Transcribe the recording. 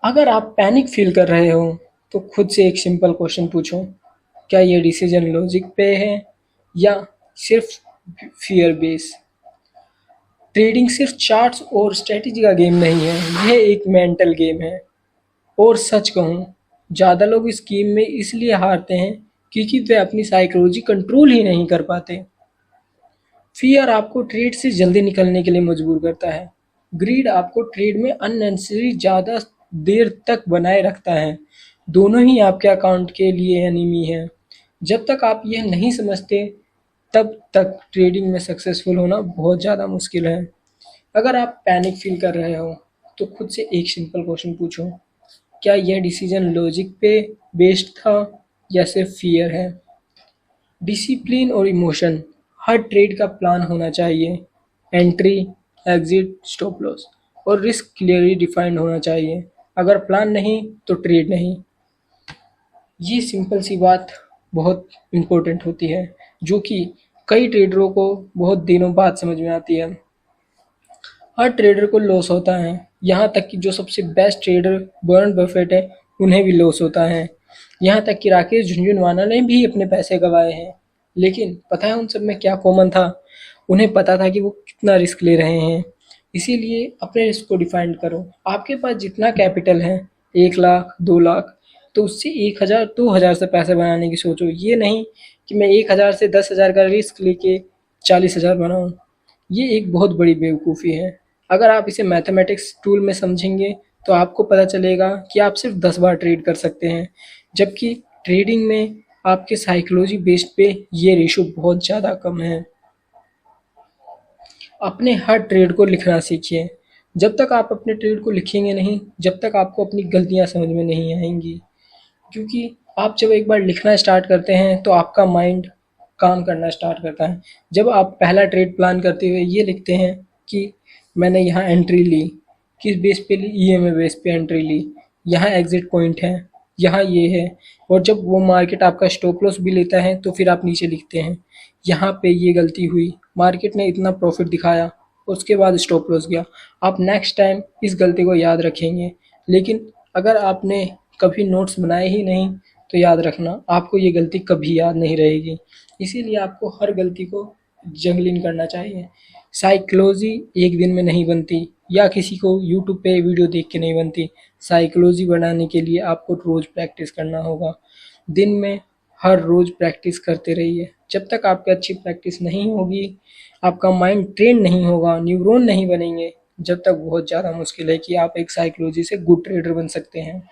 अगर आप panic feel कर रहे हो तो खुद से एक सिंपल क्वेश्चन पूछो, क्या ये डिसीजन लॉजिक पे है या सिर्फ फियर बेस? ट्रेडिंग सिर्फ चार्ट्स और स्ट्रेटजी का गेम नहीं है, यह एक मेंटल गेम है। और सच कहूँ, ज़्यादा लोग इस गेम में इसलिए हारते हैं क्योंकि वे अपनी साइकोलॉजी कंट्रोल ही नहीं कर पाते। फियर आपको ट्रेड से जल्दी निकलने के लिए मजबूर करता है। ग्रीड आपको ट्रेड में अननेसेसरी ज़्यादा देर तक बनाए रखता है। दोनों ही आपके अकाउंट के लिए एनिमी हैं। जब तक आप यह नहीं समझते, तब तक ट्रेडिंग में सक्सेसफुल होना बहुत ज़्यादा मुश्किल है। अगर आप पैनिक फील कर रहे हो, तो खुद से एक सिंपल क्वेश्चन पूछो, क्या यह डिसीजन लॉजिक पे बेस्ड था या सिर्फ फियर है? डिसिप्लिन और इमोशन, हर ट्रेड का प्लान होना चाहिए। एंट्री, एग्जिट, स्टॉप लॉस और रिस्क क्लियरली डिफाइंड होना चाहिए। अगर प्लान नहीं तो ट्रेड नहीं। ये सिंपल सी बात बहुत इम्पोर्टेंट होती है, जो कि कई ट्रेडरों को बहुत दिनों बाद समझ में आती है। हर ट्रेडर को लॉस होता है, यहाँ तक कि जो सबसे बेस्ट ट्रेडर वॉरेन बफेट है, उन्हें भी लॉस होता है। यहाँ तक कि राकेश झुनझुनवाला ने भी अपने पैसे गंवाए हैं। लेकिन पता है उन सब में क्या कॉमन था? उन्हें पता था कि वो कितना रिस्क ले रहे हैं। इसीलिए अपने रिस्क को डिफाइन करो। आपके पास जितना कैपिटल है, 1 लाख 2 लाख, तो उससे 1,000 2,000 से पैसे बनाने की सोचो। ये नहीं कि मैं 1,000 से 10,000 का रिस्क लेके 40,000 बनाऊँ। ये एक बहुत बड़ी बेवकूफ़ी है। अगर आप इसे मैथमेटिक्स टूल में समझेंगे तो आपको पता चलेगा कि आप सिर्फ 10 बार ट्रेड कर सकते हैं, जबकि ट्रेडिंग में आपके साइकोलॉजी बेस्ड पे ये रेशो बहुत ज़्यादा कम है। अपने हर ट्रेड को लिखना सीखिए। जब तक आप अपने ट्रेड को लिखेंगे नहीं, जब तक आपको अपनी गलतियाँ समझ में नहीं आएंगी। क्योंकि आप जब एक बार लिखना स्टार्ट करते हैं तो आपका माइंड काम करना स्टार्ट करता है। जब आप पहला ट्रेड प्लान करते हुए ये लिखते हैं कि मैंने यहाँ एंट्री ली, किस बेस पे ली, ईएमए बेस पे एंट्री ली, यहाँ एग्जिट पॉइंट है, यहाँ ये है, और जब वो मार्केट आपका स्टॉप लॉस भी लेता है तो फिर आप नीचे लिखते हैं यहाँ पे ये गलती हुई, मार्केट ने इतना प्रॉफिट दिखाया, उसके बाद स्टॉप लॉस गया। आप नेक्स्ट टाइम इस गलती को याद रखेंगे। लेकिन अगर आपने कभी नोट्स बनाए ही नहीं, तो याद रखना आपको ये गलती कभी याद नहीं रहेगी। इसीलिए आपको हर गलती को जंगलिन करना चाहिए। साइकोलॉजी एक दिन में नहीं बनती, या किसी को यूट्यूब पे वीडियो देख के नहीं बनती। साइकोलॉजी बनाने के लिए आपको रोज़ प्रैक्टिस करना होगा। दिन में हर रोज़ प्रैक्टिस करते रहिए। जब तक आपकी अच्छी प्रैक्टिस नहीं होगी, आपका माइंड ट्रेन नहीं होगा, न्यूरॉन नहीं बनेंगे, जब तक बहुत ज़्यादा मुश्किल है कि आप एक साइकोलॉजी से गुड ट्रेडर बन सकते हैं।